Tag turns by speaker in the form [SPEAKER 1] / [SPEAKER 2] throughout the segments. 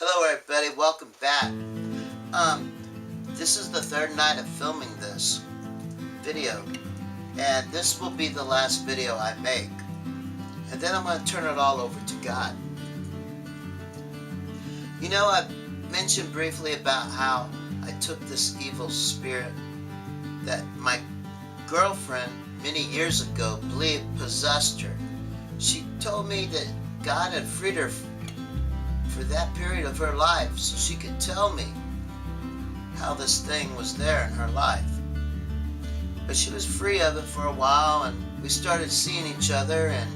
[SPEAKER 1] Hello everybody, welcome back. Um, this is the third night of filming this video, and this will be the last video I make. And then I'm going to turn it all over to God. You know, I mentioned briefly about how I took this evil spirit that my girlfriend many years ago believed possessed her. She told me that God had freed her for that period of her life so she could tell me how this thing was there in her life. But she was free of it for a while, and we started seeing each other, and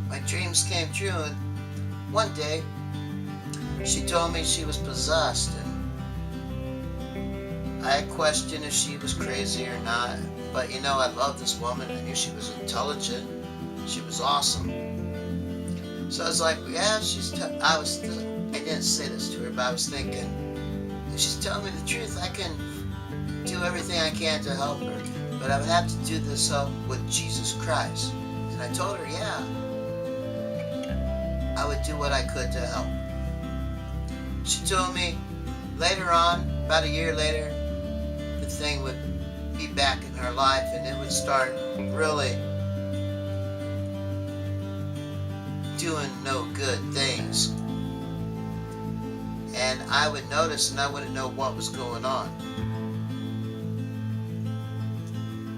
[SPEAKER 1] my dreams came true. And one day she told me she was possessed, and I questioned if she was crazy or not. But you know, I loved this woman. I knew she was intelligent. She was awesome. So I was like, yeah, I didn't say this to her, but I was thinking, if she's telling me the truth, I can do everything I can to help her. But I would have to do this help with Jesus Christ. And I told her, yeah, I would do what I could to help. She told me later on, about a year later, the thing would be back in her life, and it would start really doing no good things. And I would notice, and I wouldn't know what was going on.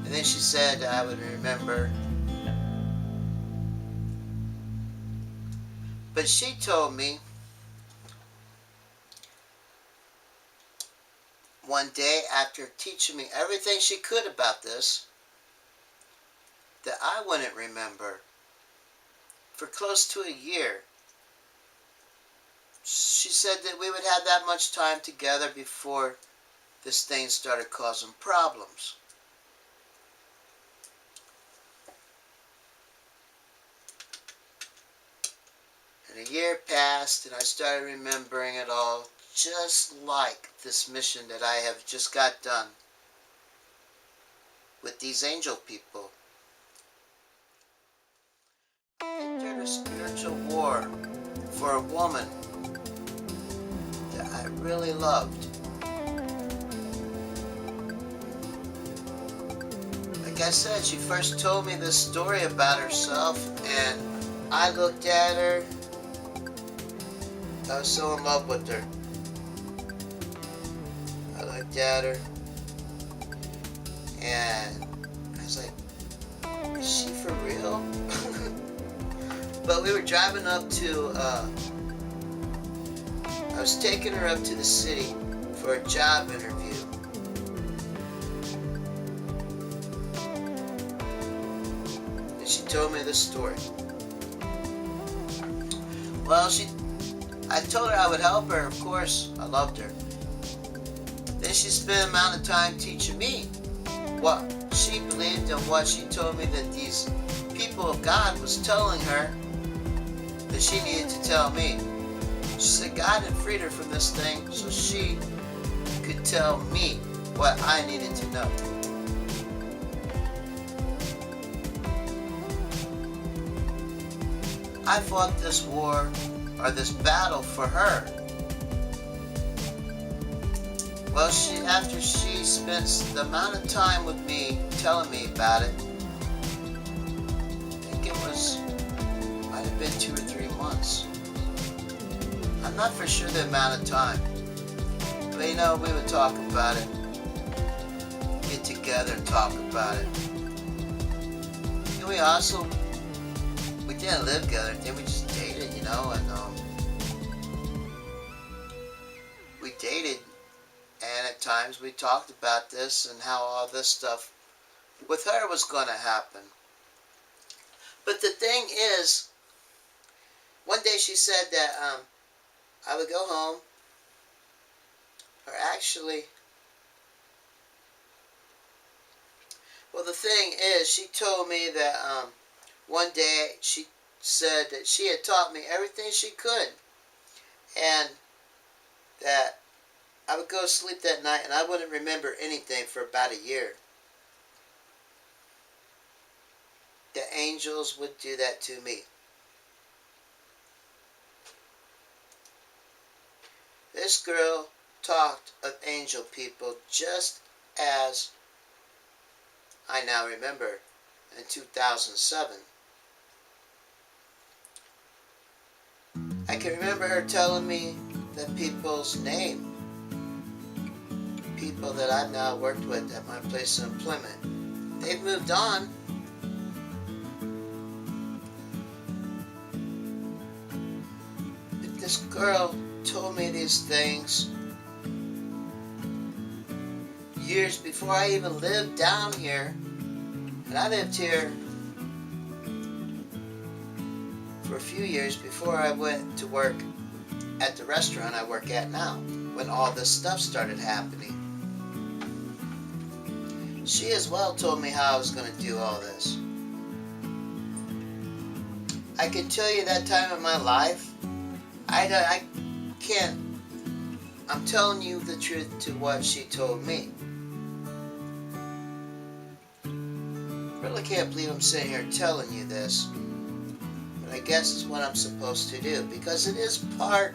[SPEAKER 1] And then she said I would remember. But she told me one day, after teaching me everything she could about this, that I wouldn't remember for close to a year. She said that we would have that much time together before this thing started causing problems. And a year passed, and I started remembering it all, just like this mission that I have just got done with these angel people. Entered a spiritual war for a woman that I really loved. Like I said, she first told me this story about herself, and I looked at her. I was so in love with her. I looked at her, and I was like, is she for real? But we were driving up to, I was taking her up to the city for a job interview. And she told me this story. Well, I told her I would help her, of course. I loved her. Then she spent an amount of time teaching me what she believed and what she told me that these people of God was telling her that she needed to tell me. She said God had freed her from this thing so she could tell me what I needed to know. I fought this war, or this battle, for her. Well, after she spent the amount of time with me telling me about it, I think it might have been 2 or 3 months. I'm not for sure the amount of time. But you know, we would talk about it. Get together and talk about it. And we didn't live together, then we just dated, you know, and we dated, and at times we talked about this and how all this stuff with her was going to happen. But the thing is, one day she said that I would go home, or actually, well, the thing is, she told me that one day she said that she had taught me everything she could, and that I would go to sleep that night and I wouldn't remember anything for about a year. The angels would do that to me. This girl talked of angel people just as I now remember in 2007. I can remember her telling me that people's name, people that I've now worked with at my place of employment, they've moved on. But this girl told me these things years before I even lived down here. And I lived here for a few years before I went to work at the restaurant I work at now, when all this stuff started happening. She as well told me how I was going to do all this. I can tell you that time in my life, I can't, I'm telling you the truth to what she told me. I really can't believe I'm sitting here telling you this, but I guess it's what I'm supposed to do because it is part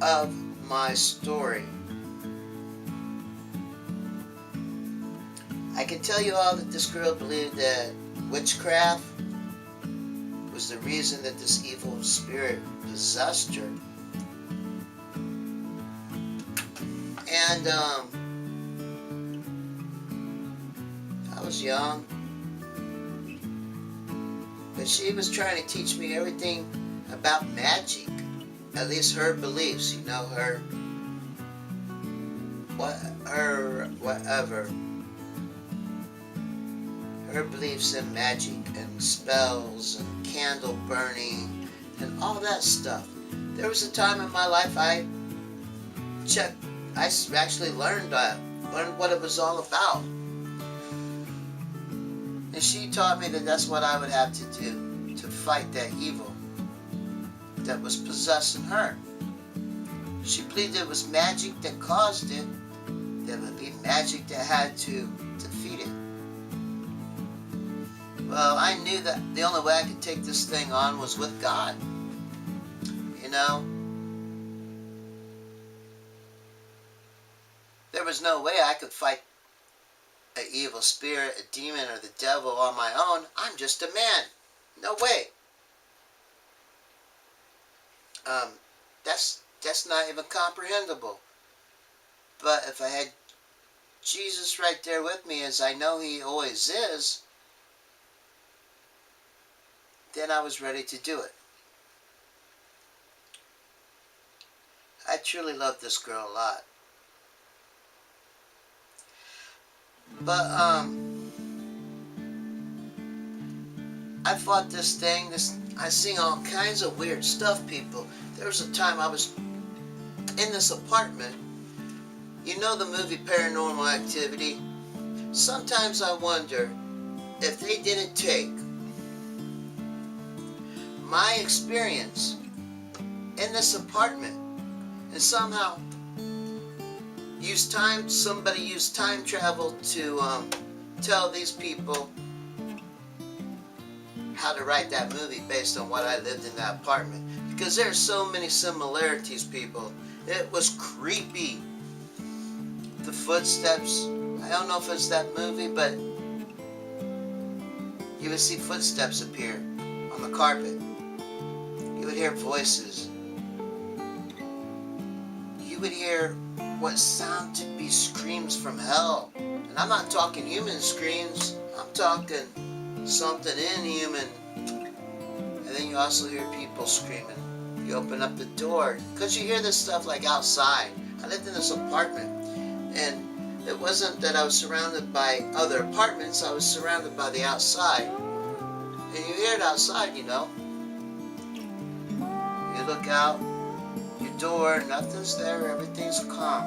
[SPEAKER 1] of my story. I can tell you all that this girl believed that witchcraft was the reason that this evil spirit possessed her. And I was young, but she was trying to teach me everything about magic, at least her beliefs, you know, her beliefs in magic and spells and candle burning and all that stuff. There was a time in my life I actually learned what it was all about. And she taught me that that's what I would have to do to fight that evil that was possessing her. She believed it was magic that caused it. There would be magic that had to defeat it. Well, I knew that the only way I could take this thing on was with God. You know? There was no way I could fight an evil spirit, a demon, or the devil on my own. I'm just a man. No way. That's not even comprehensible. But if I had Jesus right there with me, as I know He always is, then I was ready to do it. I truly love this girl a lot. But I fought this thing. I seen all kinds of weird stuff, people. There was a time I was in this apartment. You know the movie Paranormal Activity? Sometimes I wonder if they didn't take my experience in this apartment and somehow somebody used time travel to tell these people how to write that movie based on what I lived in that apartment. Because there's so many similarities, people. It was creepy. The footsteps, I don't know if it's that movie, but you would see footsteps appear on the carpet. You would hear voices. You would hear what sound to be screams from hell. And I'm not talking human screams. I'm talking something inhuman. And then you also hear people screaming. You open up the door, because you hear this stuff like outside. I lived in this apartment, and it wasn't that I was surrounded by other apartments. I was surrounded by the outside. And you hear it outside, you know. You look out your door, nothing's there, everything's calm.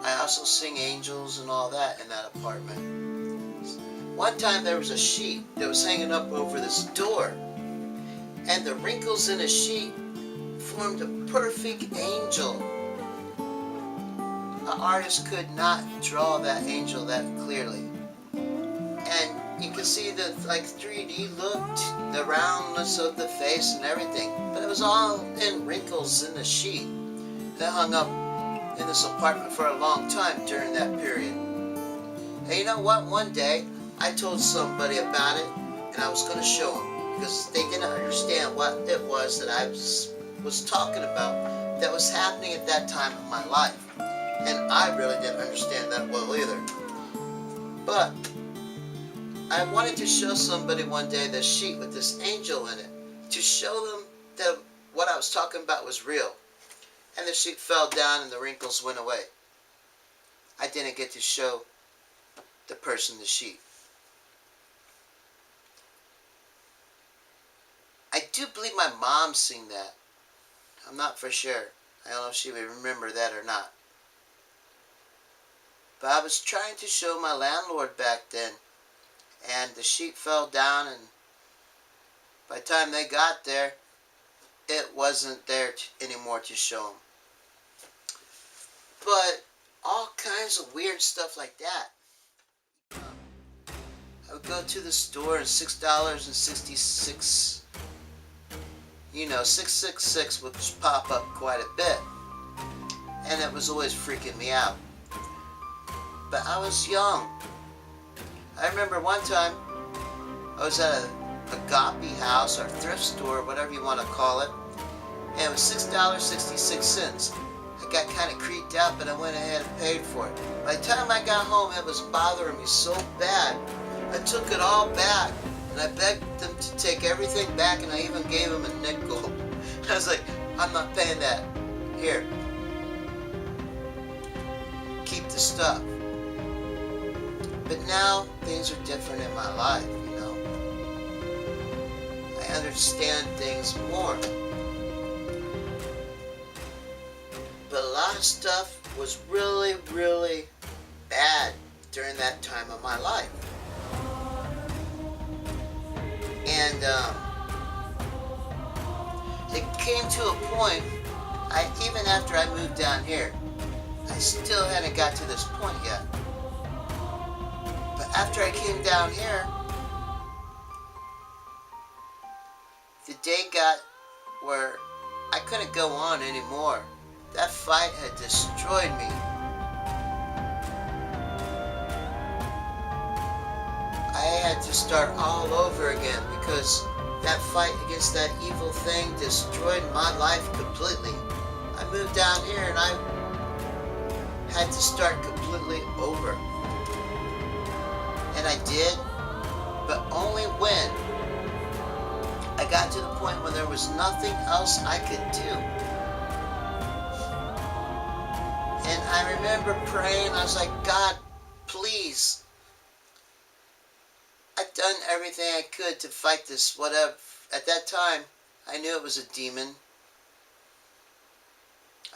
[SPEAKER 1] I also sing angels and all that in that apartment. One time there was a sheet that was hanging up over this door, and the wrinkles in the sheet formed a perfect angel. An artist could not draw that angel that clearly. And you can see the like 3D look, the roundness of the face and everything. But it was all in wrinkles in the sheet that hung up in this apartment for a long time during that period. And you know what? One day I told somebody about it, and I was going to show them because they didn't understand what it was that I was talking about that was happening at that time in my life. And I really didn't understand that well either. But I wanted to show somebody one day this sheet with this angel in it to show them that what I was talking about was real. And the sheet fell down and the wrinkles went away. I didn't get to show the person the sheet. I do believe my mom seen that. I'm not for sure. I don't know if she would remember that or not. But I was trying to show my landlord back then, and the sheet fell down, and by the time they got there, it wasn't there anymore to show them. But all kinds of weird stuff like that. I would go to the store and $6.66, 666 would pop up quite a bit. And it was always freaking me out. But I was young. I remember one time I was at a agape house or thrift store, whatever you want to call it, and it was $6.66. I got kind of creeped out, but I went ahead and paid for it. By the time I got home, it was bothering me so bad. I took it all back, and I begged them to take everything back, and I even gave them a nickel. I was like, I'm not paying that. Here. Keep the stuff. But now, things are different in my life, I understand things more. But a lot of stuff was really, really bad during that time of my life. And it came to a point, even after I moved down here, I still hadn't got to this point yet. But after I came down here, the day got where I couldn't go on anymore. That fight had destroyed me. I had to start all over again because that fight against that evil thing destroyed my life completely. I moved down here and I had to start completely over. And I did, but only when I got to the point where there was nothing else I could do. And I remember praying, I was like, God, please. I've done everything I could to fight this, whatever. At that time, I knew it was a demon.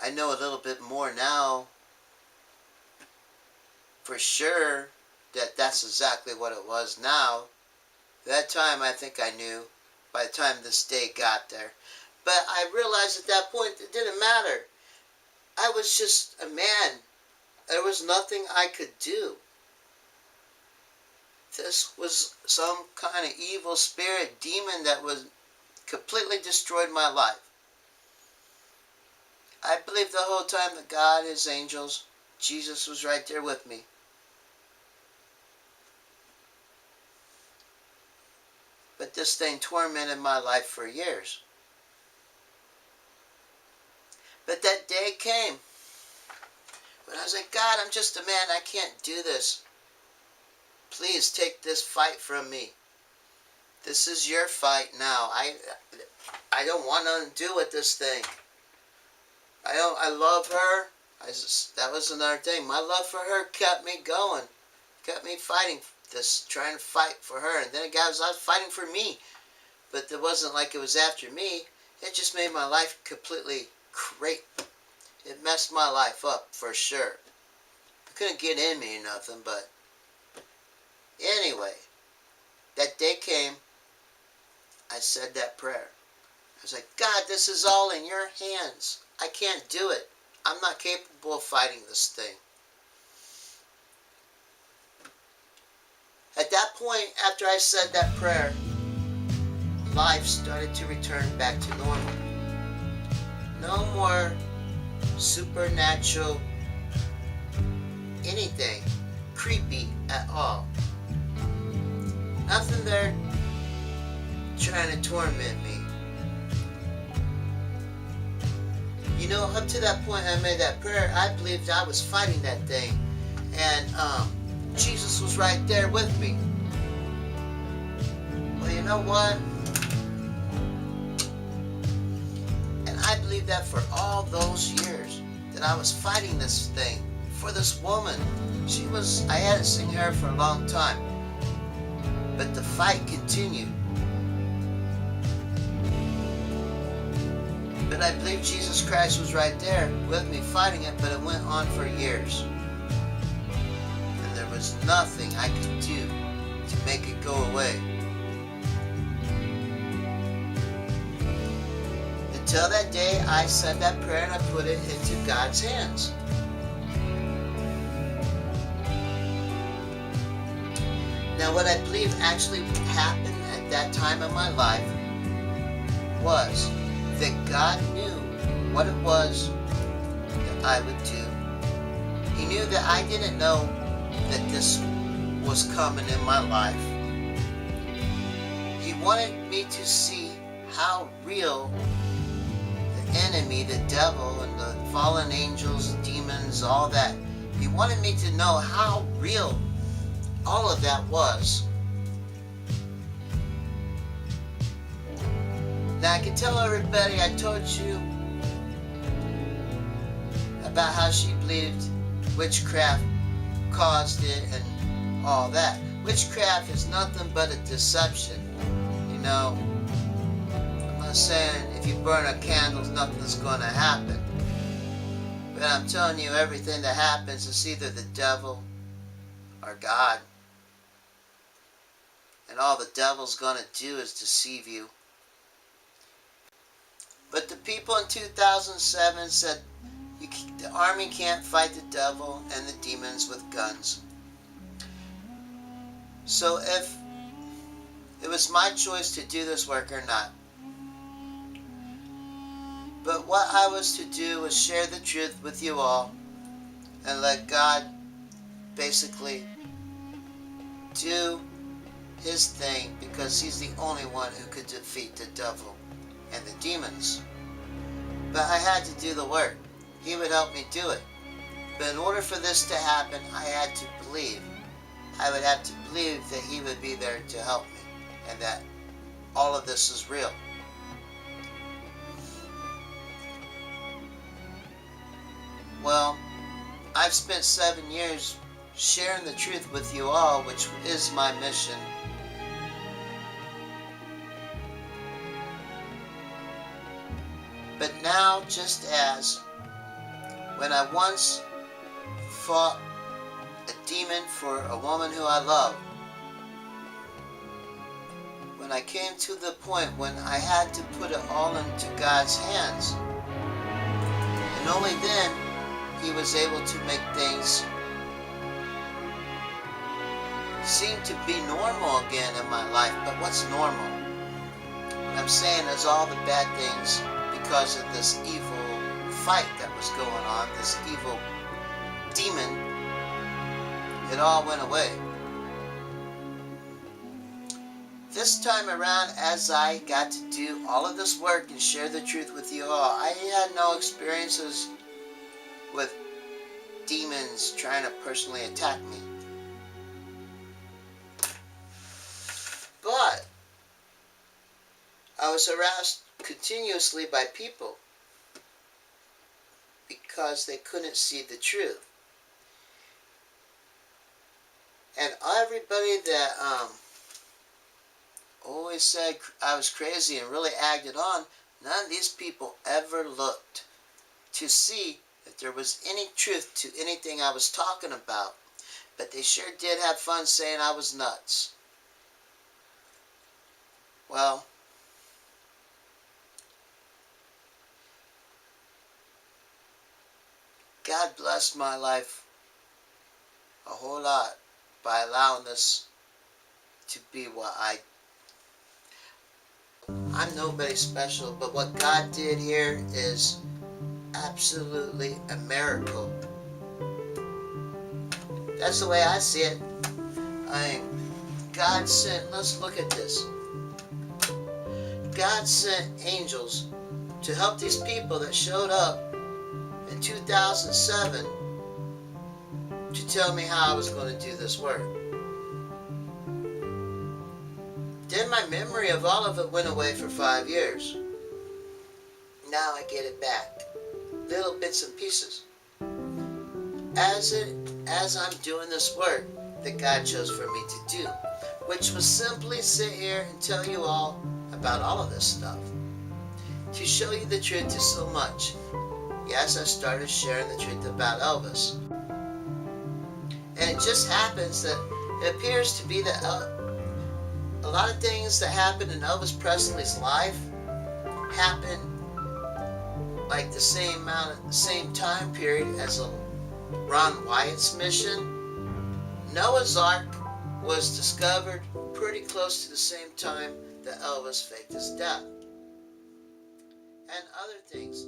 [SPEAKER 1] I know a little bit more now, for sure, that that's exactly what it was now. That time, I think I knew by the time this day got there. But I realized at that point it didn't matter. I was just a man. There was nothing I could do. This was some kind of evil spirit, demon that was completely destroyed my life. I believed the whole time that God, His angels, Jesus was right there with me. But this thing tormented my life for years. But that day came when I was like, God, I'm just a man. I can't do this. Please take this fight from me. This is your fight now. I don't want nothing to do with this thing. I love her. That was another thing. My love for her kept me going. Kept me fighting this, trying to fight for her. And then it got, I was fighting for me. But it wasn't like it was after me. It just made my life completely great. It messed my life up for sure. It couldn't get in me or nothing, but anyway, that day came. I said that prayer. I was like, God, this is all in your hands. I can't do it. I'm not capable of fighting this thing. I At that point, after I said that prayer, life started to return back to normal. No more supernatural anything creepy at all. Nothing there trying to torment me. You know, up to that point I made that prayer, I believed I was fighting that thing. And Jesus was right there with me. Well, you know what? And I believed that for all those years that I was fighting this thing for this woman. I hadn't seen her for a long time. But the fight continued. But I believe Jesus Christ was right there with me fighting it, but it went on for years. And there was nothing I could do to make it go away. Until that day, I said that prayer and I put it into God's hands. Now, what I believe actually happened at that time in my life was that God knew what it was that I would do. He knew that I didn't know that this was coming in my life. He wanted me to see how real the enemy, the devil, and the fallen angels, demons, all that. He wanted me to know how real all of that was. Now I can tell everybody I told you about how she believed witchcraft caused it and all that. Witchcraft is nothing but a deception. You know, I'm not saying if you burn a candle nothing's going to happen. But I'm telling you, everything that happens is either the devil or God. And all the devil's going to do is deceive you. But the people in 2007 said the army can't fight the devil and the demons with guns. So if it was my choice to do this work or not. But what I was to do was share the truth with you all and let God basically do his thing, because he's the only one who could defeat the devil and the demons. But I had to do the work. He would help me do it. But in order for this to happen, I had to believe. I would have to believe that he would be there to help me and that all of this is real. Well, I've spent 7 years sharing the truth with you all, which is my mission. But now, just as when I once fought a demon for a woman who I love, when I came to the point when I had to put it all into God's hands, and only then he was able to make things seem to be normal again in my life. But what's normal? What I'm saying is all the bad things, because of this evil fight that was going on, this evil demon, it all went away. This time around, as I got to do all of this work and share the truth with you all, I had no experiences with demons trying to personally attack me. But I was harassed continuously by people because they couldn't see the truth. And everybody that always said I was crazy and really acted on, none of these people ever looked to see if there was any truth to anything I was talking about. But they sure did have fun saying I was nuts. Well, God blessed my life a whole lot by allowing this to be what I'm nobody special, but what God did here is absolutely a miracle. That's the way I see it. God sent, let's look at this. God sent angels to help these people that showed up in 2007 to tell me how I was going to do this work. Then my memory of all of it went away for 5 years. Now I get it back. Little bits and pieces. As I'm doing this work that God chose for me to do, which was simply sit here and tell you all about all of this stuff. To show you the truth is so much. Yes, I started sharing the truth about Elvis. And it just happens that it appears to be that a lot of things that happened in Elvis Presley's life happened like the same time period as Ron Wyatt's mission. Noah's Ark was discovered pretty close to the same time that Elvis faked his death. And other things.